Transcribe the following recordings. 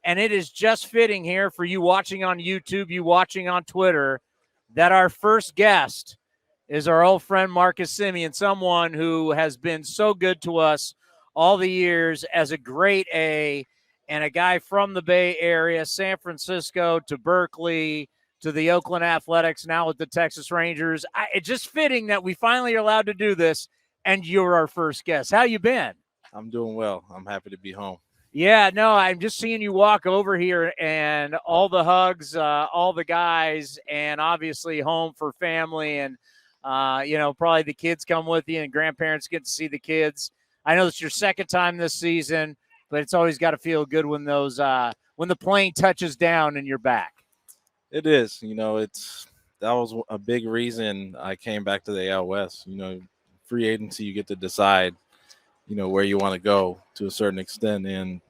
And it is just fitting here for you watching on YouTube, you watching on Twitter, that our first guest is our old friend Marcus Semien, someone who has been so good to us all the years as a great A and a guy from the Bay Area, San Francisco to Berkeley to the Oakland Athletics, now with the Texas Rangers. It's just fitting that we finally are allowed to do this, and you're our first guest. How you been? I'm doing well. I'm happy to be home. Yeah, no, I'm just seeing you walk over here and all the hugs, all the guys, and obviously home for family. And, probably the kids come with you and grandparents get to see the kids. I know it's your second time this season, but it's always got to feel good when when the plane touches down and you're back. It is. That was a big reason I came back to the AL West. Free agency, you get to decide, where you want to go to a certain extent. And,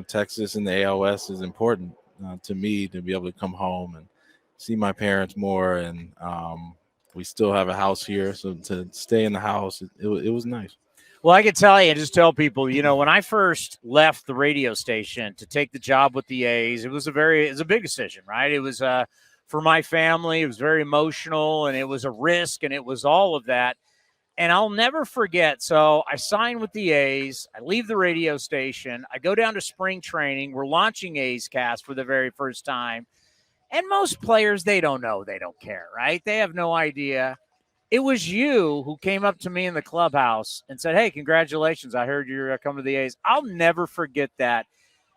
Texas and the AL West is important to me to be able to come home and see my parents more. And we still have a house here. So to stay in the house, it was nice. Well, I can tell you, just tell people, when I first left the radio station to take the job with the A's, it was a big decision, right? It was for my family. It was very emotional, and it was a risk, and it was all of that. And I'll never forget. So I sign with the A's. I leave the radio station. I go down to spring training. We're launching A's Cast for the very first time. And most players, they don't know. They don't care, right? They have no idea. It was you who came up to me in the clubhouse and said, hey, congratulations. I heard you're coming to the A's. I'll never forget that.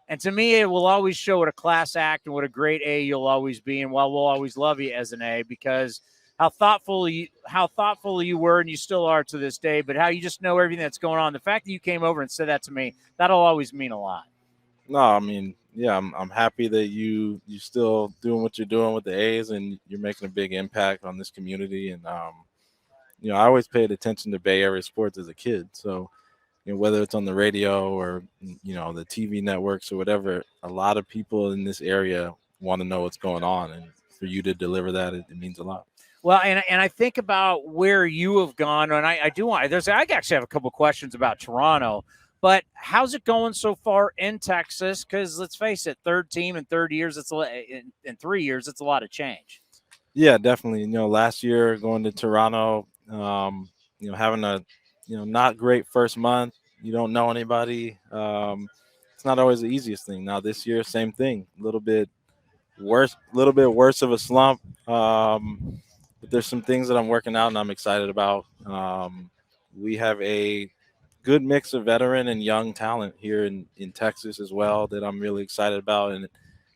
And to me, it will always show what a class act and what a great A you'll always be. And while we'll always love you as an A, because how thoughtful you were, and you still are to this day, but how you just know everything that's going on. The fact that you came over and said that to me, that'll always mean a lot. No, I mean, yeah, I'm happy that you still doing what you're doing with the A's, and you're making a big impact on this community. And I always paid attention to Bay Area sports as a kid. So, whether it's on the radio or, the TV networks or whatever, a lot of people in this area want to know what's going on. And for you to deliver that, it means a lot. Well, and I think about where you have gone, and I actually have a couple of questions about Toronto, but how's it going so far in Texas? Because let's face it, third team in 3 years, it's a lot of change. Yeah, definitely. Last year going to Toronto, having a, not great first month. You don't know anybody. It's not always the easiest thing. Now this year, same thing. A little bit worse of a slump. But there's some things that I'm working out and I'm excited about. We have a good mix of veteran and young talent here in Texas as well that I'm really excited about, and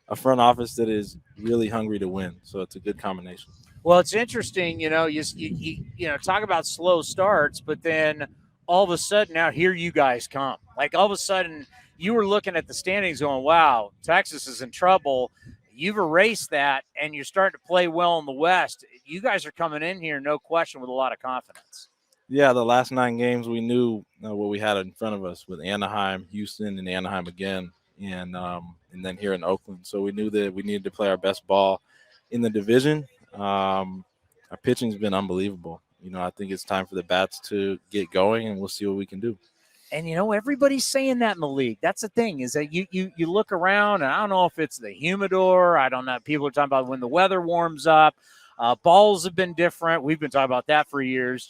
a front office that is really hungry to win. So it's a good combination. Well, it's interesting, you talk about slow starts, but then all of a sudden now here you guys come. Like all of a sudden you were looking at the standings going, wow, Texas is in trouble. You've erased that, and you're starting to play well in the West. You guys are coming in here, no question, with a lot of confidence. Yeah, the last 9 games we knew what we had in front of us with Anaheim, Houston, and Anaheim again, and then here in Oakland. So we knew that we needed to play our best ball in the division. Our pitching's been unbelievable. I think it's time for the bats to get going, and we'll see what we can do. And, everybody's saying that in the league. That's the thing, is that you look around, and I don't know if it's the humidor. I don't know. People are talking about when the weather warms up. Balls have been different. We've been talking about that for years.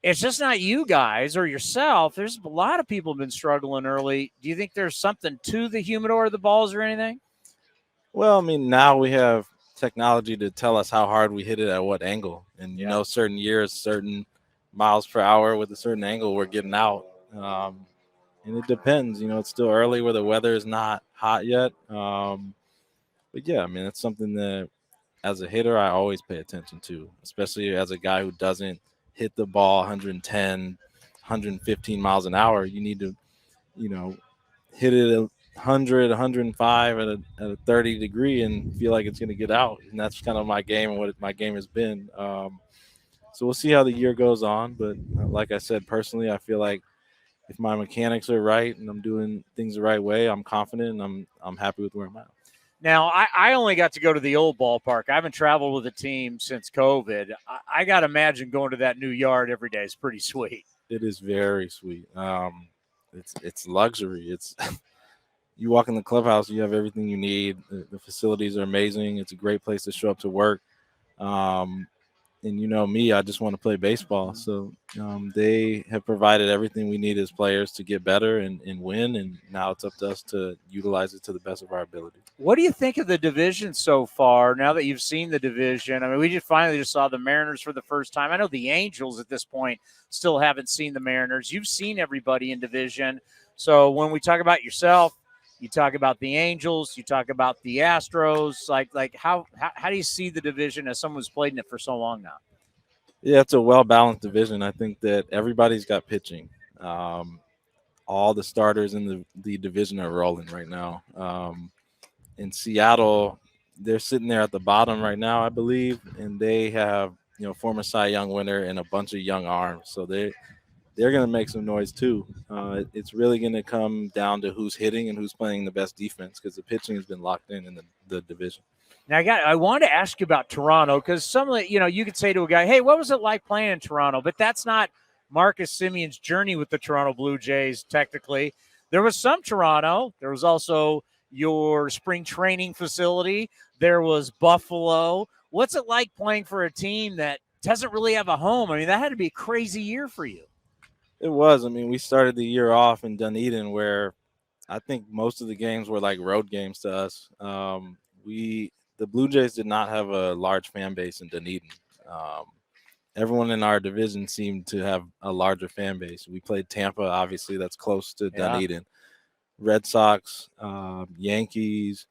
It's just not you guys or yourself. There's a lot of people have been struggling early. Do you think there's something to the humidor or the balls or anything? Well, I mean, now we have technology to tell us how hard we hit it at what angle. And, certain years, certain miles per hour with a certain angle we're getting out. And it depends. It's still early where the weather is not hot yet. But, yeah, I mean, it's something that as a hitter I always pay attention to, especially as a guy who doesn't hit the ball 110, 115 miles an hour. You need to, hit it 100, 105 at a 30 degree and feel like it's going to get out. And that's kind of my game and what my game has been. So we'll see how the year goes on. But like I said, personally, I feel like if my mechanics are right and I'm doing things the right way, I'm confident and I'm happy with where I'm at. Now, I only got to go to the old ballpark. I haven't traveled with a team since COVID. I got to imagine going to that new yard every day is pretty sweet. It is very sweet. It's luxury. It's you walk in the clubhouse, you have everything you need. The facilities are amazing. It's a great place to show up to work. And you know me, I just want to play baseball. So they have provided everything we need as players to get better and win. And now it's up to us to utilize it to the best of our ability. What do you think of the division so far now that you've seen the division? I mean, we just finally saw the Mariners for the first time. I know the Angels at this point still haven't seen the Mariners. You've seen everybody in division. So when we talk about yourself, you talk about the Angels, you talk about the Astros. Like how do you see the division as someone who's played in it for so long now? Yeah, it's a well-balanced division. I think that everybody's got pitching. All the starters in the division are rolling right now. In Seattle, they're sitting there at the bottom right now, I believe, and they have former Cy Young winner and a bunch of young arms. So they're going to make some noise too. It's really going to come down to who's hitting and who's playing the best defense because the pitching has been locked in the division. Now, I wanted to ask you about Toronto because you could say to a guy, hey, what was it like playing in Toronto? But that's not Marcus Semien's journey with the Toronto Blue Jays, technically. There was some Toronto. There was also your spring training facility. There was Buffalo. What's it like playing for a team that doesn't really have a home? I mean, that had to be a crazy year for you. It was. I mean, we started the year off in Dunedin where I think most of the games were like road games to us. The Blue Jays did not have a large fan base in Dunedin. Everyone in our division seemed to have a larger fan base. We played Tampa, obviously, that's close to Dunedin. Red Sox, Yankees,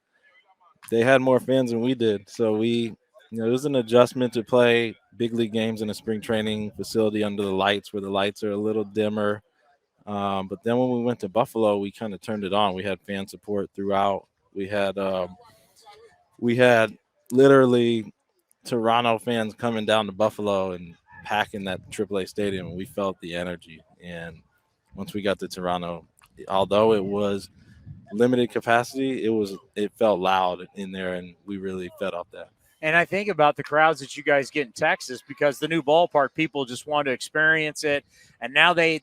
they had more fans than we did. So it was an adjustment to play big league games in a spring training facility under the lights where the lights are a little dimmer. But then when we went to Buffalo, we kind of turned it on. We had fan support throughout. We had literally Toronto fans coming down to Buffalo and packing that AAA stadium. We felt the energy. And once we got to Toronto, although it was limited capacity, it felt loud in there, and we really fed off that. And I think about the crowds that you guys get in Texas because the new ballpark, people just want to experience it. And now they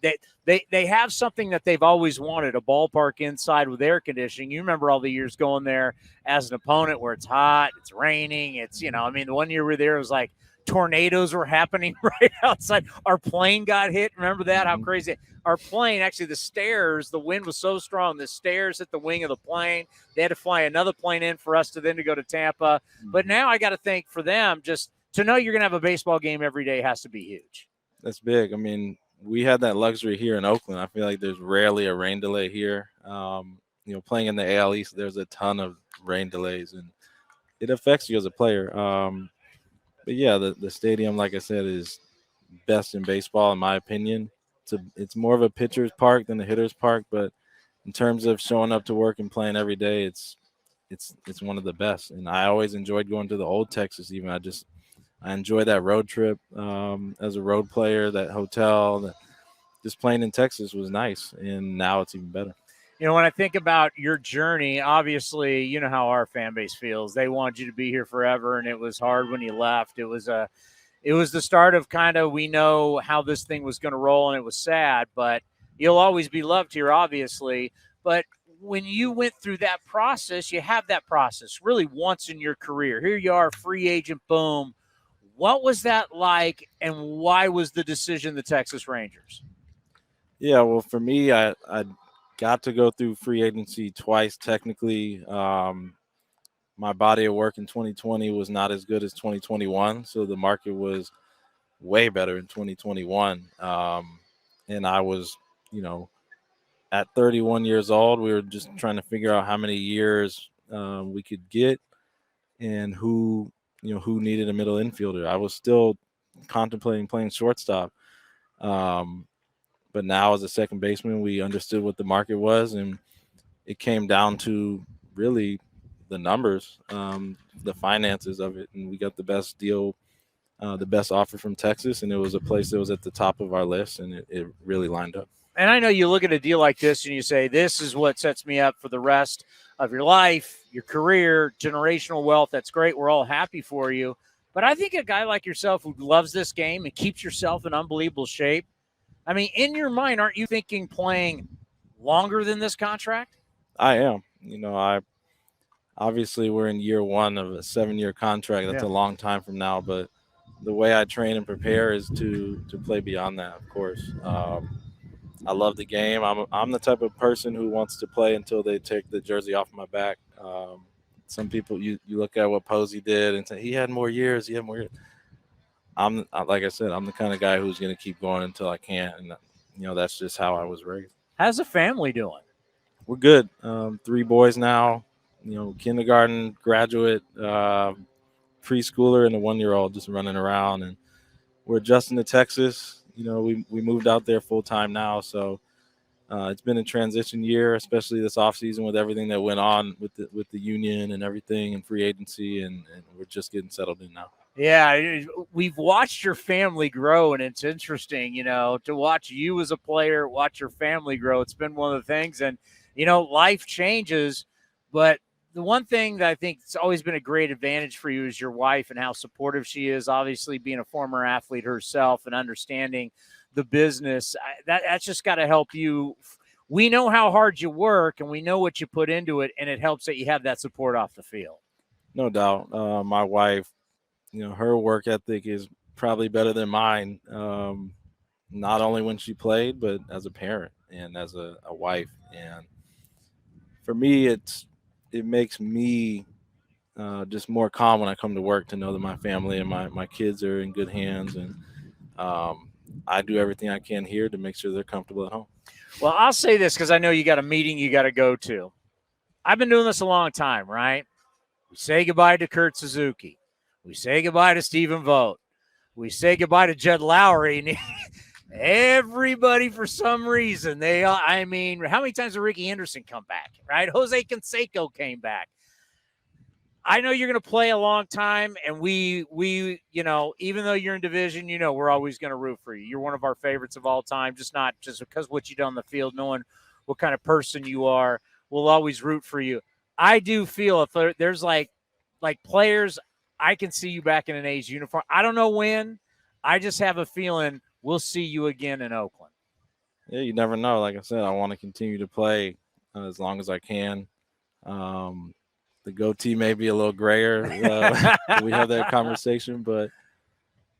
have something that they've always wanted, a ballpark inside with air conditioning. You remember all the years going there as an opponent where it's hot, it's raining. It's, the one year we were there, it was like tornadoes were happening right outside. Our plane got hit. Remember that? How crazy. Our plane, actually, the wind was so strong, the stairs hit the wing of the plane. They had to fly another plane in for us to go to Tampa. But now I got to think for them, just to know you're going to have a baseball game every day has to be huge. That's big. I mean, we had that luxury here in Oakland. I feel like there's rarely a rain delay here. Playing in the AL East, there's a ton of rain delays, and it affects you as a player. But yeah, the stadium, like I said, is best in baseball in my opinion. It's more of a pitcher's park than a hitter's park, but in terms of showing up to work and playing every day, it's one of the best. And I always enjoyed going to the old Texas. Even I enjoy that road trip as a road player. That hotel, just playing in Texas was nice, and now it's even better. When I think about your journey, obviously, you know how our fan base feels. They want you to be here forever, and it was hard when you left. It was the start of kind of, we know how this thing was going to roll, and it was sad, but you'll always be loved here, obviously. But when you went through that process, you have that process really once in your career. Here you are, free agent, boom. What was that like, and why was the decision the Texas Rangers? Yeah, well, for me, I got to go through free agency twice technically. My body of work in 2020 was not as good as 2021, so the market was way better in 2021. And I was, at 31 years old, we were just trying to figure out how many years we could get and who needed a middle infielder. I was still contemplating playing shortstop. But now as a second baseman, we understood what the market was, and it came down to really the numbers, the finances of it. And we got the best deal, the best offer from Texas, and it was a place that was at the top of our list, and it really lined up. And I know you look at a deal like this and you say, this is what sets me up for the rest of your life, your career, generational wealth. That's great. We're all happy for you. But I think a guy like yourself who loves this game and keeps yourself in unbelievable shape, in your mind, aren't you thinking playing longer than this contract? I am. I obviously we're in year one of a 7-year contract. That's a long time from now, but the way I train and prepare is to play beyond that, of course. I love the game. I'm the type of person who wants to play until they take the jersey off my back. Some people, you look at what Posey did and say he had more years. He had more years. Like I said, I'm the kind of guy who's going to keep going until I can't, and that's just how I was raised. How's the family doing? We're good. 3 boys now. Kindergarten graduate, preschooler, and a 1-year-old just running around, and we're adjusting to Texas. We moved out there full time now, so it's been a transition year, especially this offseason with everything that went on with the union and everything and free agency, and we're just getting settled in now. Yeah, we've watched your family grow, and it's interesting, to watch you as a player, watch your family grow. It's been one of the things, and, life changes, but the one thing that I think it's always been a great advantage for you is your wife and how supportive she is, obviously being a former athlete herself and understanding the business. That's just got to help you. We know how hard you work, and we know what you put into it, and it helps that you have that support off the field. No doubt. My wife, her work ethic is probably better than mine, not only when she played, but as a parent and as a wife. And for me, it makes me just more calm when I come to work to know that my family and my kids are in good hands. And I do everything I can here to make sure they're comfortable at home. Well, I'll say this because I know you got a meeting you got to go to. I've been doing this a long time, right? We say goodbye to Kurt Suzuki. We say goodbye to Stephen Vogt. We say goodbye to Judd Lowry. And everybody, for some reason, how many times did Ricky Henderson come back, right? Jose Canseco came back. I know you're going to play a long time, and we even though you're in division, we're always going to root for you. You're one of our favorites of all time, not just because what you do on the field, knowing what kind of person you are. We'll always root for you. I do feel if there's like players, I can see you back in an A's uniform. I don't know when. I just have a feeling we'll see you again in Oakland. Yeah, you never know. Like I said, I want to continue to play as long as I can. The goatee may be a little grayer. We have that conversation, but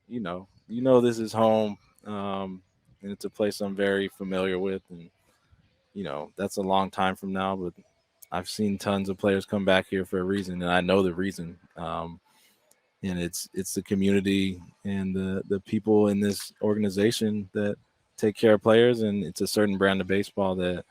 this is home, and it's a place I'm very familiar with, and that's a long time from now. But I've seen tons of players come back here for a reason, and I know the reason. And it's the community and the people in this organization that take care of players, and it's a certain brand of baseball that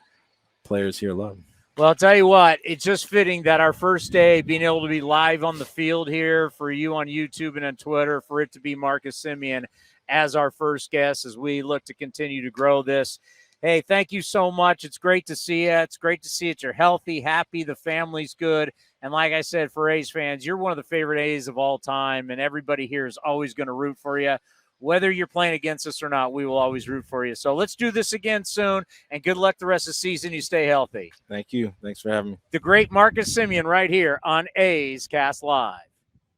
players here love. Well, I'll tell you what, it's just fitting that our first day being able to be live on the field here for you on YouTube and on Twitter, for it to be Marcus Semien as our first guest as we look to continue to grow this. Hey, thank you so much. It's great to see you. It's great to see that you're healthy, happy, the family's good. And like I said, for A's fans, you're one of the favorite A's of all time, and everybody here is always going to root for you. Whether you're playing against us or not, we will always root for you. So let's do this again soon, and good luck the rest of the season. You stay healthy. Thank you. Thanks for having me. The great Marcus Semien right here on A's Cast Live.